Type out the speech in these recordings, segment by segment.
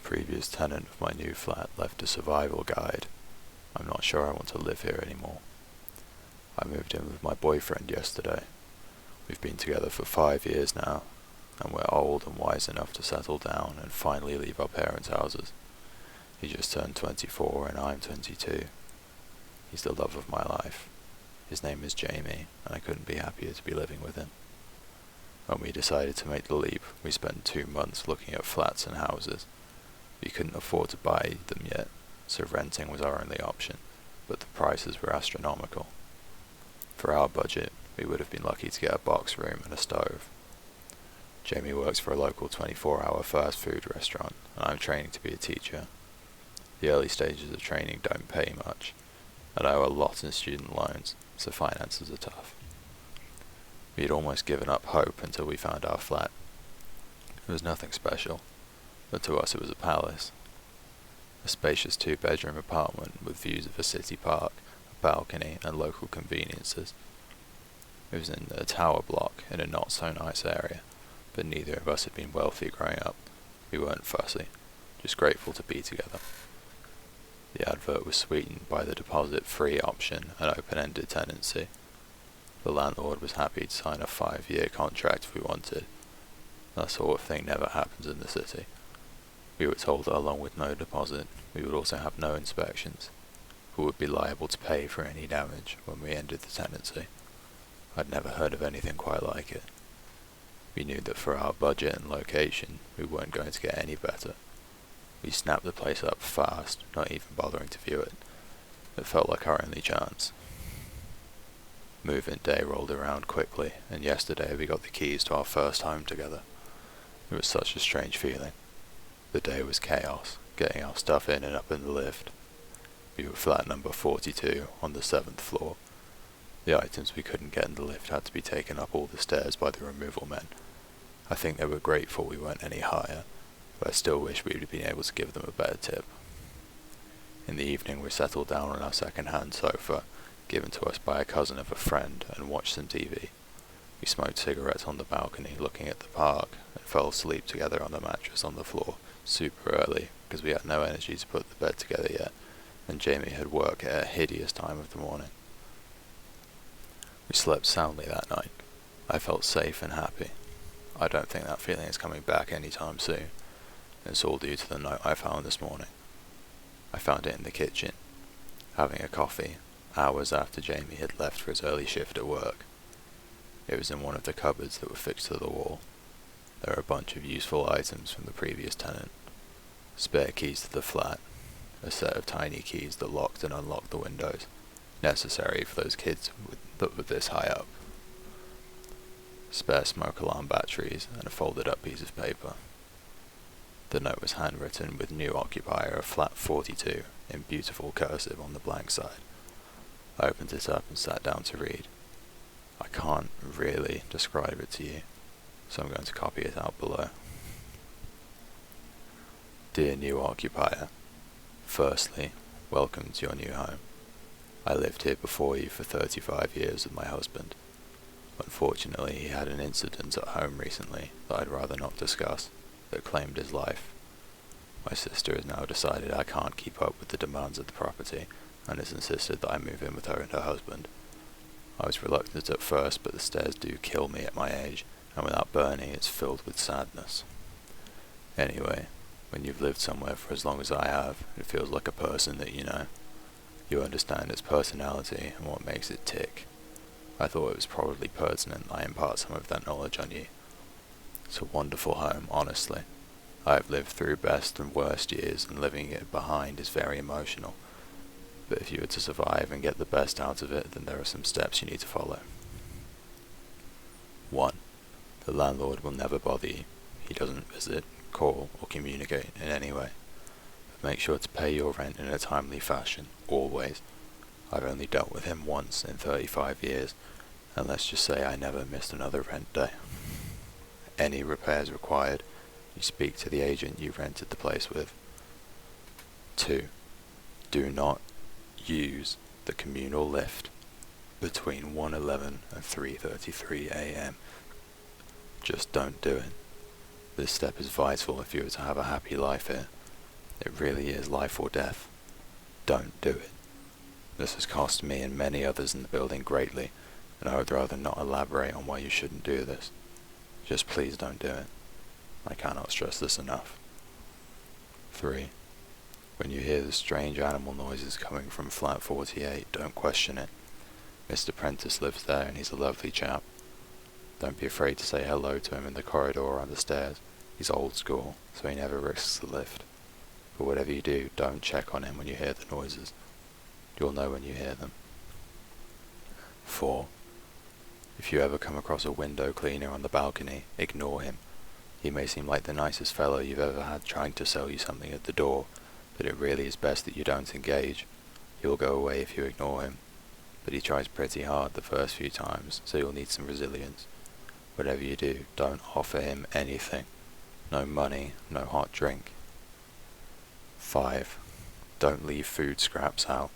previous tenant of my new flat left a survival guide. I'm not sure I want to live here anymore. I moved in with my boyfriend yesterday. We've been together for 5 years now, and we're old and wise enough to settle down and finally leave our parents' houses. He just turned 24 and I'm 22. He's the love of my life. His name is Jamie, and I couldn't be happier to be living with him. When we decided to make the leap, we spent 2 months looking at flats and houses. We couldn't afford to buy them yet, so renting was our only option, but the prices were astronomical. For our budget, we would have been lucky to get a box room and a stove. Jamie works for a local 24-hour fast food restaurant, and I'm training to be a teacher. The early stages of training don't pay much, and I owe a lot in student loans, so finances are tough. We had almost given up hope until we found our flat. It was nothing special, but to us it was a palace. A spacious 2-bedroom apartment with views of a city park, a balcony, and local conveniences. It was in a tower block in a not-so-nice area, but neither of us had been wealthy growing up. We weren't fussy, just grateful to be together. The advert was sweetened by the deposit-free option and open-ended tenancy. The landlord was happy to sign a 5-year contract if we wanted. That sort of thing never happens in the city. We were told that along with no deposit, we would also have no inspections, but would be liable to pay for any damage when we ended the tenancy. I'd never heard of anything quite like it. We knew that for our budget and location, we weren't going to get any better. We snapped the place up fast, not even bothering to view it. It felt like our only chance. Move-in day rolled around quickly, and yesterday we got the keys to our first home together. It was such a strange feeling. The day was chaos, getting our stuff in and up in the lift. We were flat number 42 on the 7th floor. The items we couldn't get in the lift had to be taken up all the stairs by the removal men. I think they were grateful we weren't any higher, but I still wish we would have been able to give them a better tip. In the evening we settled down on our second-hand sofa, given to us by a cousin of a friend, and watched some TV. We smoked cigarettes on the balcony looking at the park, and fell asleep together on the mattress on the floor super early because we had no energy to put the bed together yet, and Jamie had work at a hideous time of the morning. We slept soundly that night. I felt safe and happy. I don't think that feeling is coming back anytime soon. It's all due to the note I found this morning. I found it in the kitchen, having a coffee, hours after Jamie had left for his early shift at work. It was in one of the cupboards that were fixed to the wall. There are a bunch of useful items from the previous tenant. Spare keys to the flat, a set of tiny keys that locked and unlocked the windows, necessary for those kids that were this high up. Spare smoke alarm batteries and a folded up piece of paper. The note was handwritten with new occupier of flat 42 in beautiful cursive on the blank side. I opened it up and sat down to read. I can't really describe it to you, so I'm going to copy it out below. Dear new occupier, firstly, welcome to your new home. I lived here before you for 35 years with my husband. Unfortunately, he had an incident at home recently that I'd rather not discuss, that claimed his life. My sister has now decided I can't keep up with the demands of the property, and has insisted that I move in with her and her husband. I was reluctant at first, but the stairs do kill me at my age, and without burning it's filled with sadness. Anyway, when you've lived somewhere for as long as I have, it feels like a person that you know. You understand its personality and what makes it tick. I thought it was probably pertinent I impart some of that knowledge on you. It's a wonderful home, honestly. I have lived through best and worst years, and living it behind is very emotional. But if you were to survive and get the best out of it, then there are some steps you need to follow. 1. The landlord will never bother you. He doesn't visit, call, or communicate in any way. But make sure to pay your rent in a timely fashion, always. I've only dealt with him once in 35 years, and let's just say I never missed another rent day. Any repairs required, you speak to the agent you rented the place with. 2. Do not use the communal lift between 1:11 and 3:33 a.m. Just don't do it. This step is vital if you are to have a happy life here. It really is life or death. Don't do it. This has cost me and many others in the building greatly, and I would rather not elaborate on why you shouldn't do this. Just please don't do it. I cannot stress this enough. 3. When you hear the strange animal noises coming from flat 48, don't question it. Mr. Prentice lives there and he's a lovely chap. Don't be afraid to say hello to him in the corridor or on the stairs. He's old school, so he never risks the lift. But whatever you do, don't check on him when you hear the noises. You'll know when you hear them. 4. If you ever come across a window cleaner on the balcony, ignore him. He may seem like the nicest fellow you've ever had trying to sell you something at the door, but it really is best that you don't engage. He'll go away if you ignore him, but he tries pretty hard the first few times, so you'll need some resilience. Whatever you do, don't offer him anything. No money, no hot drink. 5. Don't leave food scraps out.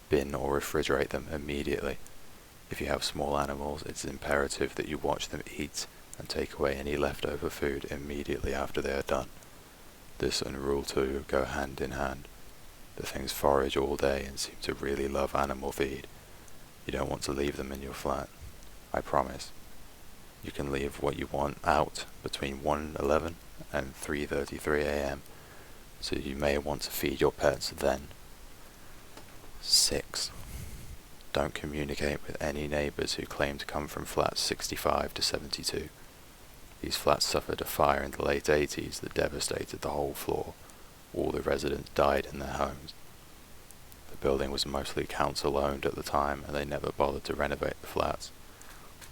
Bin or refrigerate them immediately. If you have small animals, it's imperative that you watch them eat and take away any leftover food immediately after they are done. This and Rule 2 go hand in hand. The things forage all day and seem to really love animal feed. You don't want to leave them in your flat. I promise. You can leave what you want out between 1:11 and 3:33 a.m. so you may want to feed your pets then. 6. Don't communicate with any neighbours who claim to come from flats 65 to 72. These flats suffered a fire in the late 80s that devastated the whole floor. All the residents died in their homes. The building was mostly council-owned at the time, and they never bothered to renovate the flats.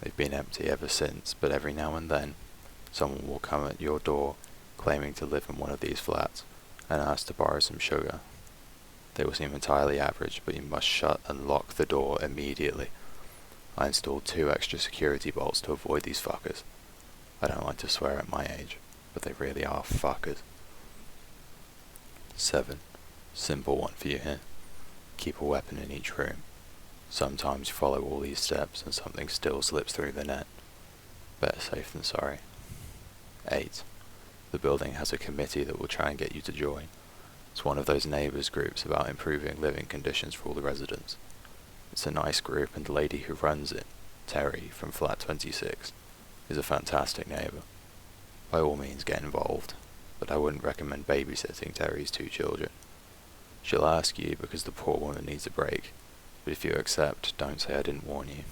They've been empty ever since, but every now and then, someone will come at your door claiming to live in one of these flats and ask to borrow some sugar. They will seem entirely average, but you must shut and lock the door immediately. I installed 2 extra security bolts to avoid these fuckers. I don't like to swear at my age, but they really are fuckers. 7. Simple one for you here. Keep a weapon in each room. Sometimes you follow all these steps and something still slips through the net. Better safe than sorry. 8. The building has a committee that will try and get you to join. It's one of those neighbours groups about improving living conditions for all the residents. It's a nice group, and the lady who runs it, Terry from flat 26, is a fantastic neighbour. By all means get involved, but I wouldn't recommend babysitting Terry's 2 children. She'll ask you because the poor woman needs a break, but if you accept, don't say I didn't warn you.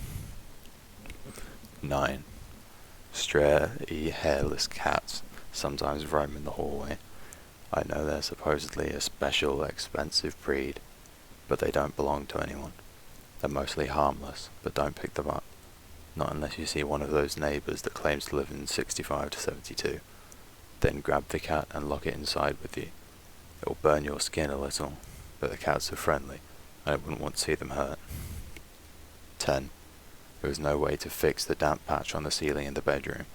9. Stray hairless cats sometimes roam in the hallway. I know they're supposedly a special, expensive breed, but they don't belong to anyone. They're mostly harmless, but don't pick them up. Not unless you see one of those neighbours that claims to live in 65 to 72. Then grab the cat and lock it inside with you. It will burn your skin a little, but the cats are friendly, and I wouldn't want to see them hurt. 10. There is no way to fix the damp patch on the ceiling in the bedroom.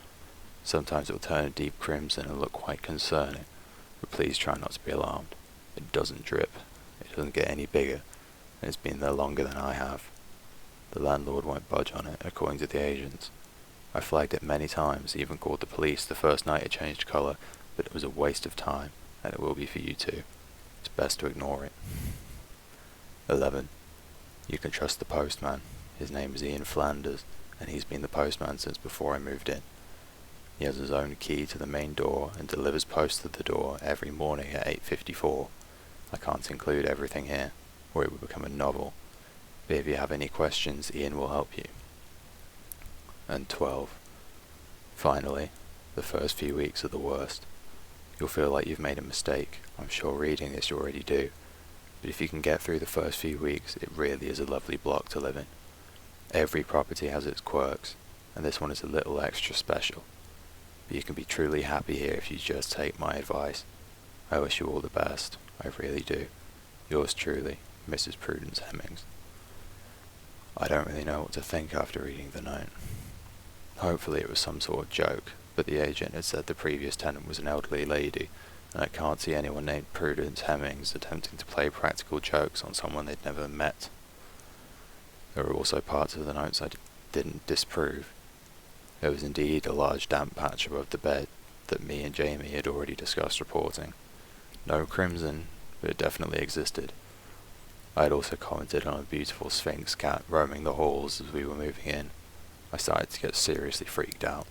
Sometimes it will turn a deep crimson and look quite concerning, but please try not to be alarmed. It doesn't drip, it doesn't get any bigger, and it's been there longer than I have. The landlord won't budge on it, according to the agents. I flagged it many times, even called the police the first night it changed colour, but it was a waste of time, and it will be for you too. It's best to ignore it. 11. You can trust the postman. His name is Ian Flanders, and he's been the postman since before I moved in. He has his own key to the main door and delivers post to the door every morning at 8:54. I can't include everything here, or it would become a novel, but if you have any questions, Ian will help you. And 12. Finally, the first few weeks are the worst. You'll feel like you've made a mistake. I'm sure reading this you already do, but if you can get through the first few weeks, it really is a lovely block to live in. Every property has its quirks, and this one is a little extra special. But you can be truly happy here if you just take my advice. I wish you all the best, I really do. Yours truly, Mrs. Prudence Hemmings. I don't really know what to think after reading the note. Hopefully it was some sort of joke, but the agent had said the previous tenant was an elderly lady, and I can't see anyone named Prudence Hemmings attempting to play practical jokes on someone they'd never met. There were also parts of the notes I didn't disprove. There was indeed a large damp patch above the bed that me and Jamie had already discussed reporting. No crimson, but it definitely existed. I had also commented on a beautiful Sphinx cat roaming the halls as we were moving in. I started to get seriously freaked out.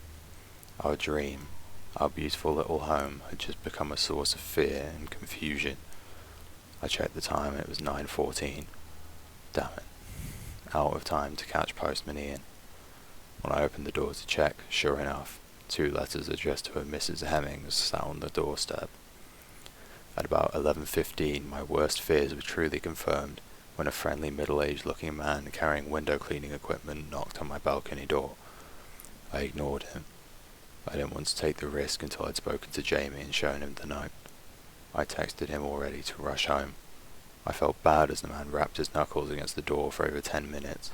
Our dream, our beautiful little home, had just become a source of fear and confusion. I checked the time and it was 9:14. Damn it. Out of time to catch Postman Ian. When I opened the door to check, sure enough, 2 letters addressed to a Mrs. Hemmings sat on the doorstep. At about 11:15, my worst fears were truly confirmed when a friendly middle-aged looking man carrying window cleaning equipment knocked on my balcony door. I ignored him. I didn't want to take the risk until I'd spoken to Jamie and shown him the note. I texted him already to rush home. I felt bad as the man rapped his knuckles against the door for over 10 minutes,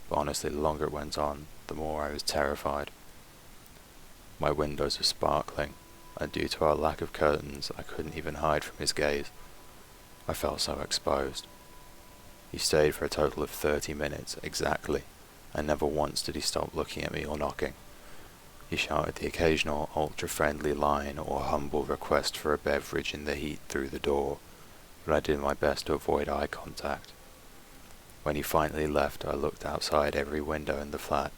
but honestly the longer it went on, the more I was terrified. My windows were sparkling, and due to our lack of curtains, I couldn't even hide from his gaze. I felt so exposed. He stayed for a total of 30 minutes, exactly, and never once did he stop looking at me or knocking. He shouted the occasional ultra-friendly line or humble request for a beverage in the heat through the door, but I did my best to avoid eye contact. When he finally left, I looked outside every window in the flat,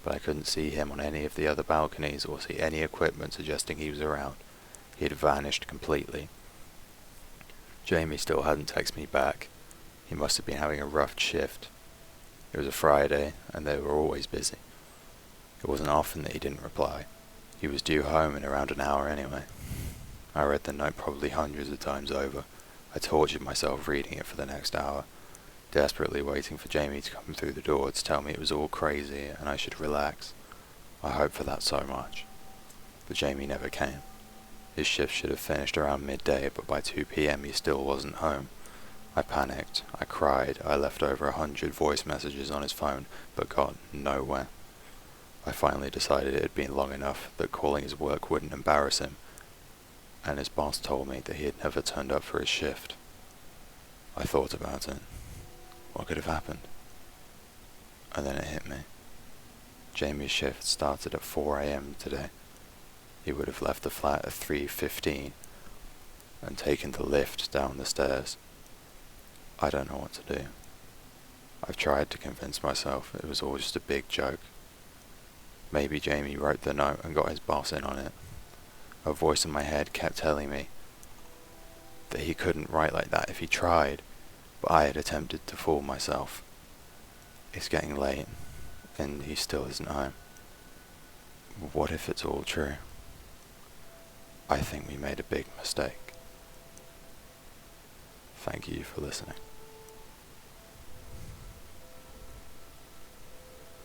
but I couldn't see him on any of the other balconies or see any equipment suggesting he was around. He had vanished completely. Jamie still hadn't texted me back. He must have been having a rough shift. It was a Friday, and they were always busy. It wasn't often that he didn't reply. He was due home in around an hour anyway. I read the note probably hundreds of times over. I tortured myself reading it for the next hour, desperately waiting for Jamie to come through the door to tell me it was all crazy and I should relax. I hoped for that so much. But Jamie never came. His shift should have finished around midday, but by 2 p.m. he still wasn't home. I panicked, I cried, I left over 100 voice messages on his phone, but got nowhere. I finally decided it had been long enough that calling his work wouldn't embarrass him, and his boss told me that he had never turned up for his shift. I thought about it. What could have happened? And then it hit me. Jamie's shift started at 4 a.m. today. He would have left the flat at 3:15 and taken the lift down the stairs. I don't know what to do. I've tried to convince myself it was all just a big joke. Maybe Jamie wrote the note and got his boss in on it. A voice in my head kept telling me that he couldn't write like that if he tried, but I had attempted to fool myself. It's getting late, and he still isn't home. What if it's all true? I think we made a big mistake. Thank you for listening.